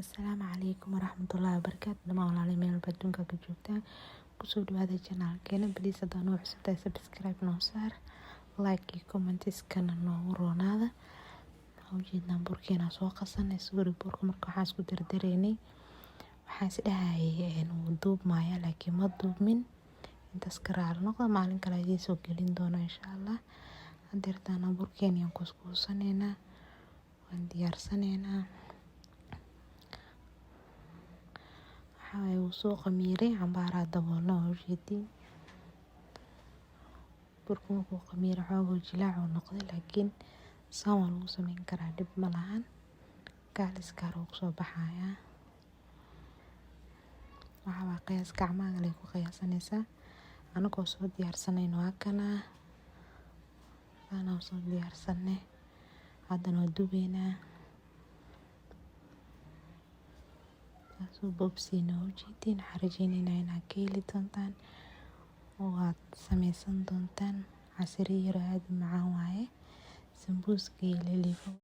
Asalaamu calaykum waraxmatullaahi wabarakaatu dhamaan walaalahay meel walba adduunka ka joogtaan kusoo dhawaada channelkeena please haddaan u cusubtahay subscribe noo saar like iyo commentiskana noogu roonaada ujeednaan burkeena soo qasanay suuri burka marka waxaan isku dardareynay waxaan is dhahayay wuu duubmaya laakiin ma duubmin intaas ka raali noqda maalin kale ayaan soo gelin doonaa insha allah hadeertaana burkeena ayaan kuskuusanaynaa waan diyaarsanaynaa wuu soo qamiiray cambaara daboolna oo ujeedin burku markuu qamiiro xoogoo jilaac uu noqday laakiin saan waa lagu sameyn karaa dhib ma lahan kaaliskaar uu kusoo baxayaa waxaa waa qiyaas gacmaaga lay ku qiyaasanaysaa anagoo soo diyaarsanayno waa kana saana soo diyaarsanay haddana waa dubeynaa bobsiina ujeedin waxaan rajeynaynaa inaad ka heli doontaan oo aad sameysan doontaan casriyo yar aad u macaan waaye sambuuska iyo liligo